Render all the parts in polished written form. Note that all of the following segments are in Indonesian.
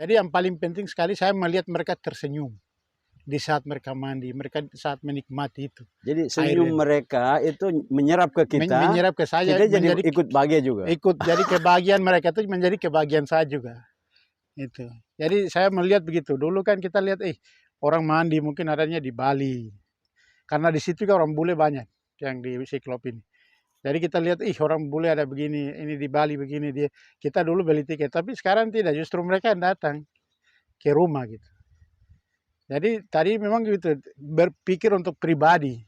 Jadi yang paling penting sekali saya melihat mereka tersenyum di saat mereka mandi, mereka saat menikmati itu. Jadi senyum mereka itu menyerap ke kita, menyerap ke saya, kita jadi ikut bahagia juga. Ikut, jadi kebahagiaan mereka itu menjadi kebahagiaan saya juga. Itu. Jadi saya melihat begitu. Dulu kan kita lihat, orang mandi mungkin adanya di Bali, karena di situ kan orang bule banyak yang di Siklop ini. Jadi kita lihat, orang bule ada begini, ini di Bali begini dia. Kita dulu beli tiket, tapi sekarang tidak. Justru mereka yang datang ke rumah gitu. Jadi tadi memang gitu, berpikir untuk pribadi,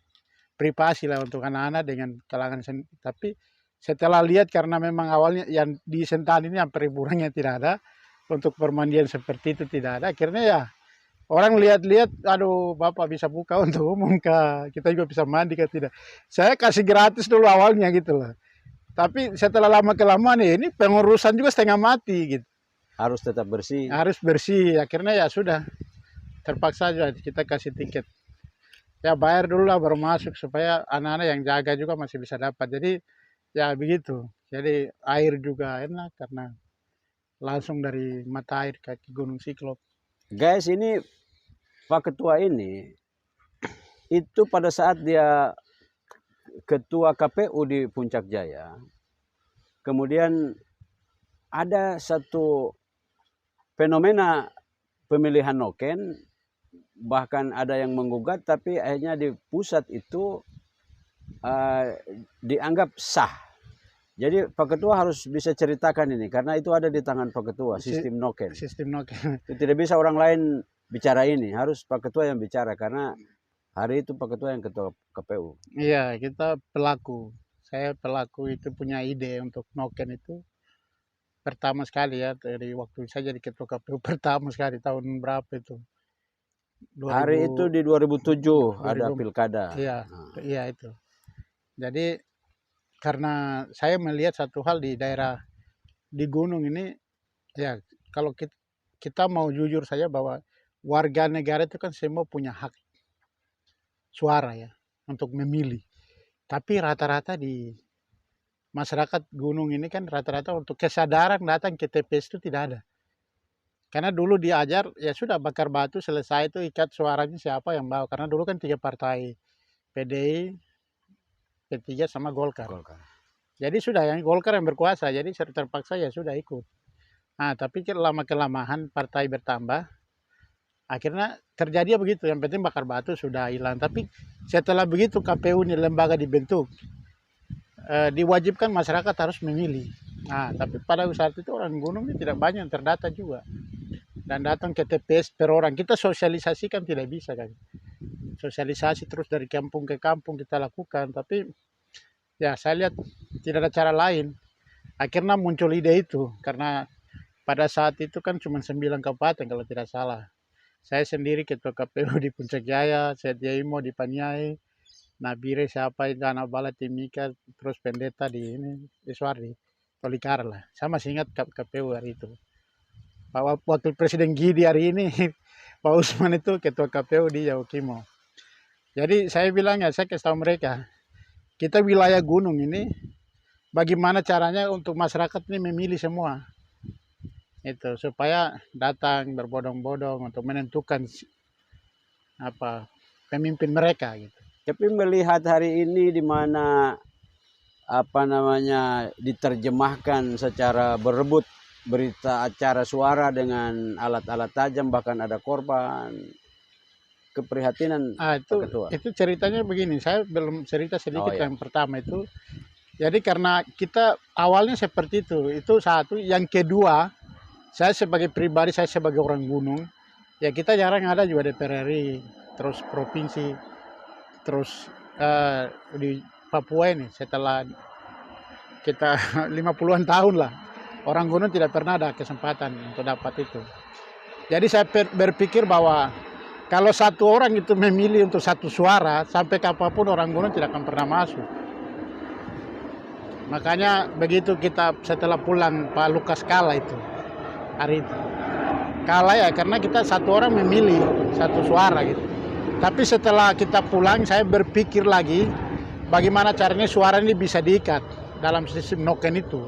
privasi lah untuk anak-anak dengan kalangan. Tapi setelah lihat karena memang awalnya yang di Sentani ini hampir ribuannya tidak ada, untuk permandian seperti itu tidak ada. Akhirnya ya orang lihat-lihat, aduh Bapak bisa buka untuk umum kah? Kita juga bisa mandi kah? Tidak. Saya kasih gratis dulu awalnya gitu loh. Tapi setelah lama-kelamaan ini pengurusan juga setengah mati gitu. Harus tetap bersih. Harus bersih. Akhirnya ya sudah, terpaksa aja kita kasih tiket. Ya bayar dulu lah baru masuk supaya anak-anak yang jaga juga masih bisa dapat. Jadi ya begitu. Jadi air juga enak karena langsung dari mata air kaki Gunung Siklop. Guys, ini Pak Ketua ini itu pada saat dia Ketua KPU di Puncak Jaya, kemudian ada satu fenomena pemilihan noken, bahkan ada yang menggugat, tapi akhirnya di pusat itu dianggap sah. Jadi Pak Ketua harus bisa ceritakan ini, karena itu ada di tangan Pak Ketua, sistem noken. Sistem noken. Tidak bisa orang lain bicara ini, harus Pak Ketua yang bicara, karena hari itu Pak Ketua yang Ketua KPU. Iya, kita pelaku. Saya pelaku itu punya ide untuk noken itu pertama sekali ya, dari waktu saya jadi Ketua KPU pertama sekali tahun berapa itu? Hari itu di 2007 ada pilkada. Iya, iya itu. Jadi karena saya melihat satu hal di daerah di gunung ini, ya kalau kita mau jujur saja bahwa warga negara itu kan semua punya hak suara ya untuk memilih. Tapi rata-rata di masyarakat gunung ini kan rata-rata untuk kesadaran datang ke TPS itu tidak ada. Karena dulu diajar ya sudah bakar batu selesai itu ikat suaranya siapa yang bawa. Karena dulu kan 3 partai, PDI, P3 sama Golkar. Jadi sudah yang Golkar yang berkuasa, jadi terpaksa ya sudah ikut. Nah, tapi lama-kelamaan partai bertambah, akhirnya terjadi begitu. Yang penting bakar batu sudah hilang. Tapi setelah begitu KPU ini lembaga dibentuk, diwajibkan masyarakat harus memilih. Nah, tapi pada saat itu orang gunung ini tidak banyak yang terdata juga. Dan datang ke TPS per orang. Kita sosialisasikan tidak bisa kan. Sosialisasi terus dari kampung ke kampung kita lakukan. Tapi ya saya lihat tidak ada cara lain. Akhirnya muncul ide itu. Karena pada saat itu kan cuma 9 kabupaten kalau tidak salah. Saya sendiri Ketua KPU di Puncak Jaya, Setia Imo di Paniai, Nabire siapa itu anak bala Timika, terus pendeta di Suardi, Tolikara lah. Saya masih ingat KPU hari itu. Pak Wakil Presiden Gidi hari ini, Pak Usman itu Ketua KPU di Yahukimo. Jadi saya bilang ya, saya kasih tahu mereka, kita wilayah gunung ini, bagaimana caranya untuk masyarakat ini memilih semua. Itu supaya datang berbondong-bondong untuk menentukan pemimpin mereka gitu. Tapi melihat hari ini di mana diterjemahkan secara berebut berita acara suara dengan alat-alat tajam, bahkan ada korban, keprihatinan Ketua. Itu ceritanya begini, saya belum cerita sedikit yang pertama itu. Jadi karena kita awalnya seperti itu satu. Yang kedua, saya sebagai pribadi, saya sebagai orang gunung, ya kita jarang ada juga DPR RI, terus provinsi, terus di Papua ini setelah kita 50-an tahun lah, orang gunung tidak pernah ada kesempatan untuk dapat itu. Jadi saya berpikir bahwa kalau satu orang itu memilih untuk satu suara, sampai kapanpun orang gunung tidak akan pernah masuk. Makanya begitu kita setelah pulang Pak Lukas kalah itu, hari itu kalah ya karena kita satu orang memilih satu suara gitu. Tapi setelah kita pulang saya berpikir lagi bagaimana caranya suara ini bisa diikat dalam sistem noken itu.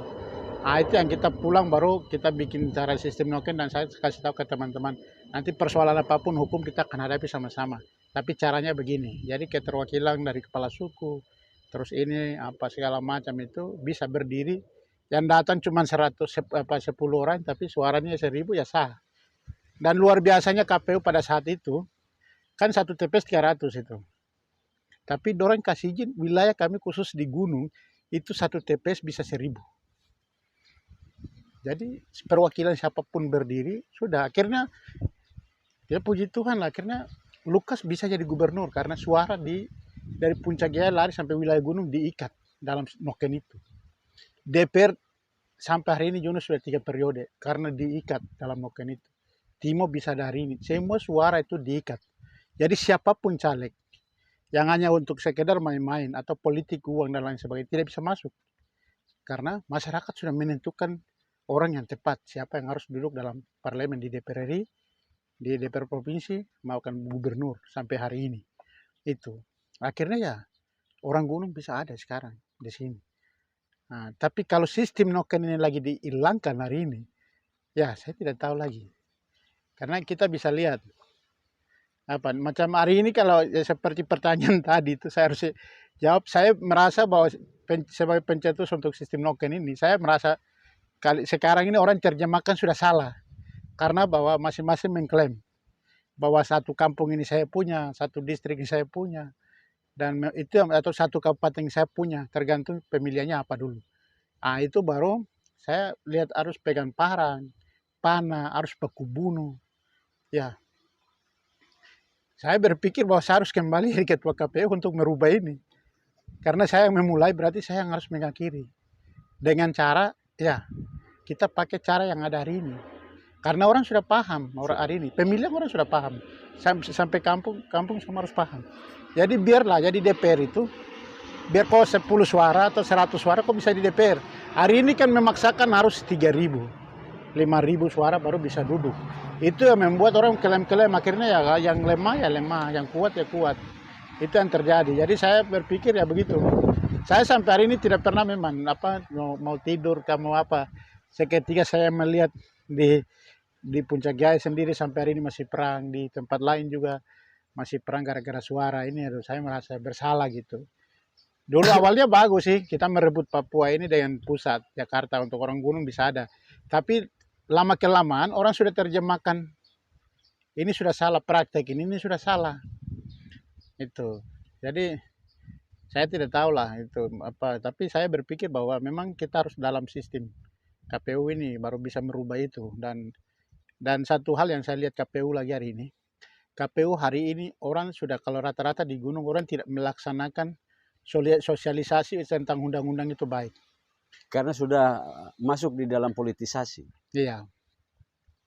Itu yang kita pulang baru kita bikin cara sistem noken dan saya kasih tahu ke teman-teman. Nanti persoalan apapun hukum kita akan hadapi sama-sama. Tapi caranya begini. Jadi keterwakilan dari kepala suku, terus ini apa segala macam itu bisa berdiri. Yang datang cuma 10 orang tapi suaranya 1000 ya sah. Dan luar biasanya KPU pada saat itu kan satu TPS 300 itu. Tapi dorang kasih izin wilayah kami khusus di gunung itu satu TPS bisa 1000. Jadi perwakilan siapapun berdiri, sudah akhirnya ya puji Tuhan lah, akhirnya Lukas bisa jadi gubernur karena suara dari Puncak Jaya lari sampai wilayah gunung diikat dalam noken itu. DPR sampai hari ini Jono sudah 3 periode karena diikat dalam noken itu. Timo bisa dari ini, semua suara itu diikat. Jadi siapapun caleg yang hanya untuk sekedar main-main atau politik uang dan lain sebagainya tidak bisa masuk. Karena masyarakat sudah menentukan orang yang tepat, siapa yang harus duduk dalam parlemen di DPR RI, di DPR provinsi, maupun gubernur sampai hari ini. Itu. Akhirnya ya orang gunung bisa ada sekarang di sini. Nah, tapi kalau sistem noken ini lagi dihilangkan hari ini, ya saya tidak tahu lagi. Karena kita bisa lihat macam hari ini kalau seperti pertanyaan tadi itu saya harus jawab. Saya merasa bahwa sebagai pencetus untuk sistem noken ini, saya merasa sekarang ini orang terjemahkan sudah salah karena bahwa masing-masing mengklaim bahwa satu kampung ini saya punya, satu distrik ini saya punya, dan itu atau satu kabupaten saya punya, tergantung pemilihannya apa dulu. Itu baru saya lihat harus pegang parang, panah, harus baku bunuh. Ya, saya berpikir bahwa saya harus kembali ke ketua KPU untuk merubah ini, karena saya yang memulai berarti saya yang harus mengakhiri dengan cara ya kita pakai cara yang ada hari ini. Karena orang sudah paham orang hari ini. Pemilihan orang sudah paham. Sampai kampung semua harus paham. Jadi biarlah jadi DPR itu biar kok 10 suara atau 100 suara kok bisa di DPR. Hari ini kan memaksakan harus 3.000, 5.000 suara baru bisa duduk. Itu yang membuat orang klaim-klaim akhirnya ya yang lemah ya lemah, yang kuat ya kuat. Itu yang terjadi. Jadi saya berpikir ya begitu. Saya sampai hari ini tidak pernah memang mau tidur kamu apa. Seketika saya melihat di Puncak Jaya sendiri sampai hari ini masih perang, di tempat lain juga masih perang gara-gara suara ini. Saya merasa bersalah gitu. Dulu awalnya bagus sih, kita merebut Papua ini dengan pusat Jakarta untuk orang gunung bisa ada. Tapi lama kelamaan orang sudah terjemahkan ini sudah salah praktek ini sudah salah. Itu. Jadi saya tidak tahu lah itu apa, tapi saya berpikir bahwa memang kita harus dalam sistem KPU ini baru bisa merubah itu. Dan satu hal yang saya lihat KPU lagi hari ini, KPU hari ini orang sudah kalau rata-rata di gunung orang tidak melaksanakan sosialisasi tentang undang-undang itu baik. Karena sudah masuk di dalam politisasi. Iya.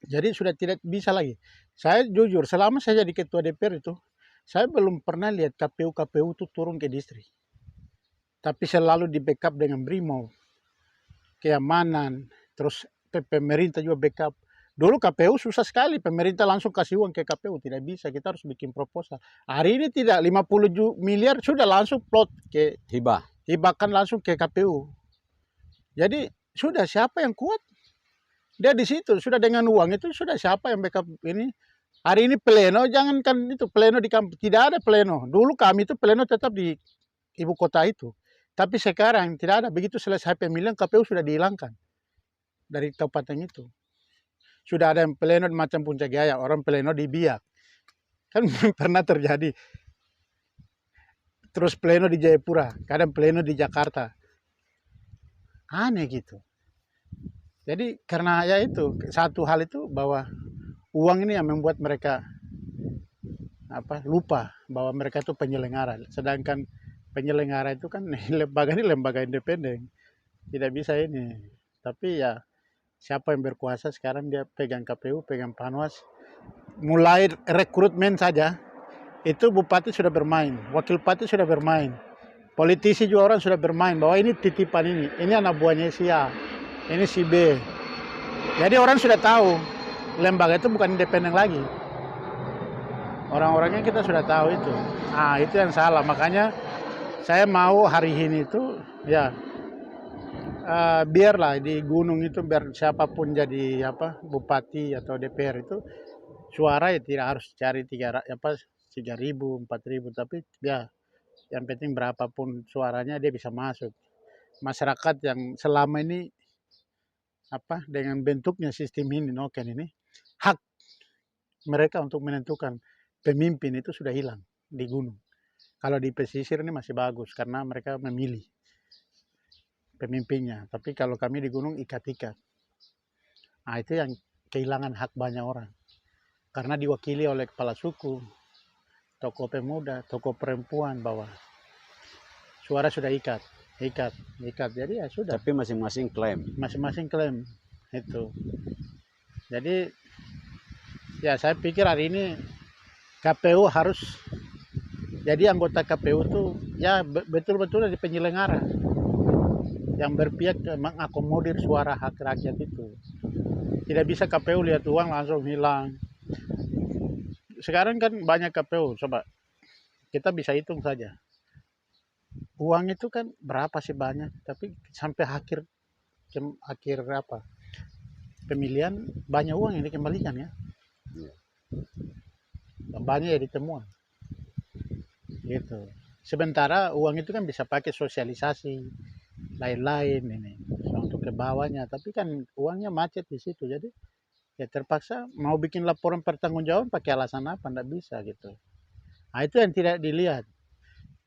Jadi sudah tidak bisa lagi. Saya jujur selama saya jadi ketua DPR itu, saya belum pernah lihat KPU itu turun ke distrik. Tapi selalu di backup dengan BRIMOB, keamanan, terus pemerintah juga backup. Dulu KPU susah sekali, pemerintah langsung kasih uang ke KPU, tidak bisa, kita harus bikin proposal. Hari ini tidak, 50 miliar sudah langsung plot ke hibahkan langsung ke KPU. Jadi sudah siapa yang kuat? Dia di situ, sudah dengan uang itu sudah siapa yang backup ini. Hari ini pleno, jangankan itu pleno di kampung, tidak ada pleno. Dulu kami itu pleno tetap di ibu kota itu. Tapi sekarang tidak ada, begitu selesai pemilihan KPU sudah dihilangkan dari kabupaten itu. Sudah ada yang pleno macam Puncak Jaya, orang pleno di Biak. Kan pernah terjadi. Terus pleno di Jayapura, kadang pleno di Jakarta. Aneh gitu. Jadi karena ya itu, satu hal itu bahwa uang ini yang membuat mereka lupa bahwa mereka itu penyelenggara. Sedangkan penyelenggara itu kan lembaga independen, tidak bisa ini. Tapi ya siapa yang berkuasa sekarang dia pegang KPU, pegang Panwas. Mulai rekrutmen saja itu bupati sudah bermain, wakil bupati sudah bermain, politisi juga orang sudah bermain bahwa ini titipan ini anak buahnya si A, ini si B. Jadi orang sudah tahu lembaga itu bukan independen lagi. Orang-orangnya kita sudah tahu itu. Itu yang salah. Makanya saya mau hari ini itu ya biarlah di gunung itu biar siapapun jadi apa bupati atau DPR itu suara ya tidak harus cari 3.000 4.000 tapi ya yang penting berapapun suaranya dia bisa masuk. Masyarakat yang selama ini apa dengan bentuknya sistem ini noken ini hak mereka untuk menentukan pemimpin itu sudah hilang di gunung. Kalau di pesisir ini masih bagus karena mereka memilih pemimpinnya. Tapi kalau kami di gunung ikat-ikat. Nah itu yang kehilangan hak banyak orang. Karena diwakili oleh kepala suku, tokoh pemuda, tokoh perempuan bahwa suara sudah ikat, ikat, ikat. Jadi ya sudah. Tapi masing-masing klaim. Masing-masing klaim itu. Jadi ya saya pikir hari ini KPU harus jadi anggota KPU itu ya betul-betul di penyelenggara yang berpihak mengakomodir suara hak rakyat itu. Tidak bisa KPU lihat uang langsung hilang. Sekarang kan banyak KPU, coba kita bisa hitung saja. Uang itu kan berapa sih banyak, tapi sampai akhir apa pemilihan banyak uang yang dikembalikan ya. Banyak yang ditemuan. Gitu. Sementara uang itu kan bisa pakai sosialisasi lain-lain ini untuk ke bawahnya, tapi kan uangnya macet di situ. Jadi ya terpaksa mau bikin laporan pertanggungjawaban pakai alasan apa, enggak bisa gitu. Nah itu yang tidak dilihat.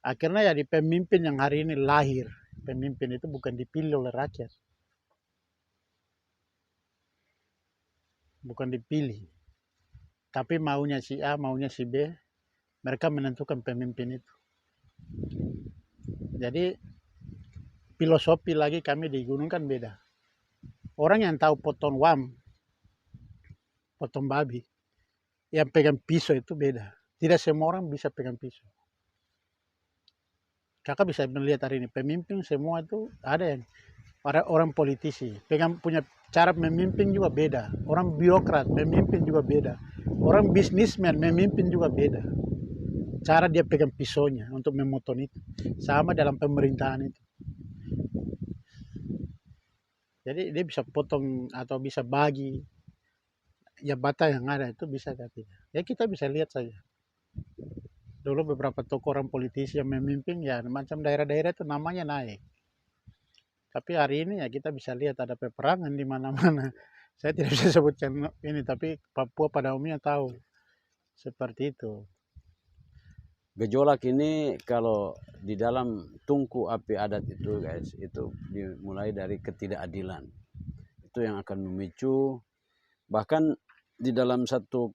Akhirnya ya di pemimpin yang hari ini lahir, pemimpin itu bukan dipilih oleh rakyat, bukan dipilih, tapi maunya si A, maunya si B, mereka menentukan pemimpin itu. Jadi filosofi lagi kami di gunung kan beda. Orang yang tahu potong wam, potong babi, yang pegang pisau itu beda. Tidak semua orang bisa pegang pisau. Kakak bisa melihat hari ini pemimpin semua itu ada yang orang politisi pegang punya cara memimpin juga beda. Orang birokrat memimpin juga beda. Orang bisnismen memimpin juga beda. Cara dia pegang pisaunya untuk memotong itu sama dalam pemerintahan itu. Jadi dia bisa potong atau bisa bagi jabatan yang ada itu bisa tidak. Ya kita bisa lihat saja. Dulu beberapa tokoh orang politisi yang memimpin ya macam daerah-daerah itu namanya naik. Tapi hari ini ya kita bisa lihat ada peperangan di mana-mana. Saya tidak bisa sebutkan ini, tapi Papua pada umumnya tahu seperti itu. Gejolak ini kalau di dalam tungku api adat itu guys, itu dimulai dari ketidakadilan. Itu yang akan memicu, bahkan di dalam satu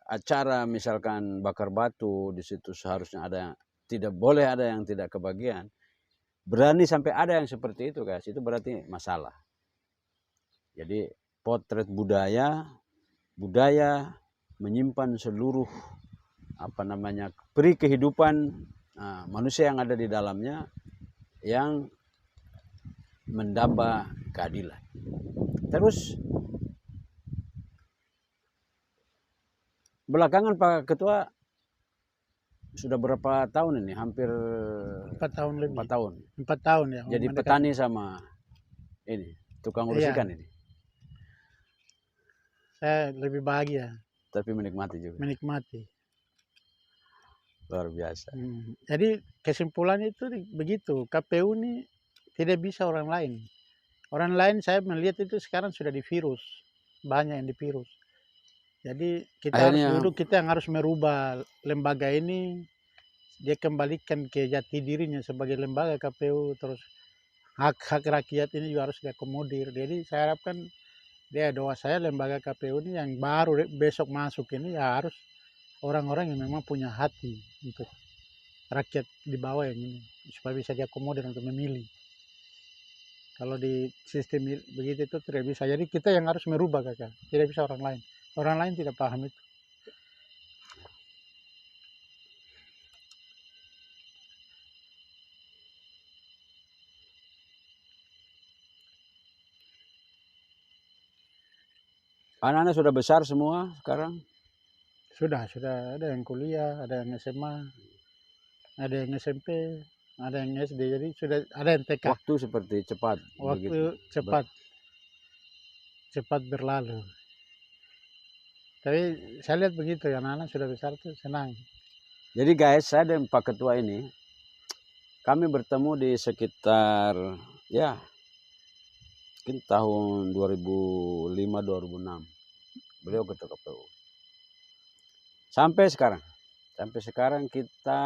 acara misalkan bakar batu, di situ seharusnya ada, tidak boleh ada yang tidak kebagian. Berani sampai ada yang seperti itu guys, itu berarti masalah. Jadi potret budaya menyimpan seluruh peri kehidupan manusia yang ada di dalamnya yang mendamba keadilan. Terus belakangan Pak Ketua sudah berapa tahun ini? Hampir 4 tahun lebih. 4 tahun. 4 tahun ya. Jadi petani sama ini tukang urus ikan ini. Saya lebih bahagia. Tapi menikmati juga. Menikmati. Luar biasa. Jadi kesimpulannya itu begitu. KPU ini tidak bisa orang lain. Orang lain saya melihat itu sekarang sudah divirus. Banyak yang divirus. Jadi kita yang harus merubah lembaga ini, dia kembalikan ke jati dirinya sebagai lembaga KPU, terus hak-hak rakyat ini juga harus diakomodir. Jadi saya harapkan doa saya lembaga KPU ini yang baru besok masuk ini ya harus orang-orang yang memang punya hati untuk rakyat di bawah yang ini supaya bisa diakomodir untuk memilih. Kalau di sistem begitu itu tidak bisa. Jadi kita yang harus merubah kakak, tidak bisa orang lain. Orang lain tidak paham itu. Anak-anak sudah besar semua sekarang? Sudah ada yang kuliah, ada yang SMA, ada yang SMP. ada yang SD, jadi sudah ada yang TK. Waktu seperti cepat. Waktu begitu. cepat berlalu. Tapi saya lihat begitu, anak-anak sudah besar tuh senang. Jadi guys, saya dan Pak Ketua ini, kami bertemu di sekitar ya mungkin tahun 2005-2006. Beliau ketua KPU. Sampai sekarang kita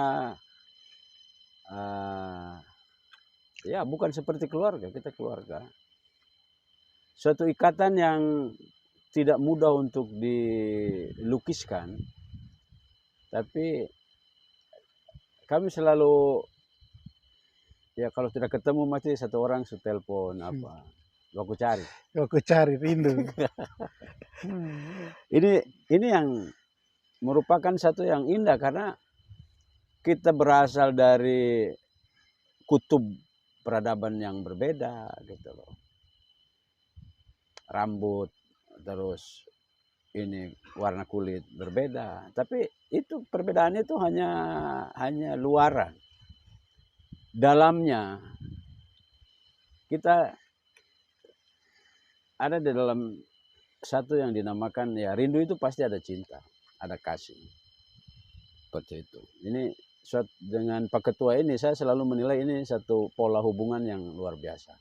ya bukan seperti keluarga, kita keluarga. Suatu ikatan yang tidak mudah untuk dilukiskan, tapi kami selalu ya kalau tidak ketemu mesti satu orang telepon apa, aku cari. Aku cari rindu. Ini yang merupakan satu yang indah karena kita berasal dari kutub peradaban yang berbeda gitu loh. Rambut, terus ini warna kulit berbeda, tapi itu perbedaan itu hanya luaran. Dalamnya kita ada di dalam satu yang dinamakan ya rindu, itu pasti ada cinta, ada kasih. Seperti itu. Ini dengan Pak Ketua ini saya selalu menilai ini satu pola hubungan yang luar biasa.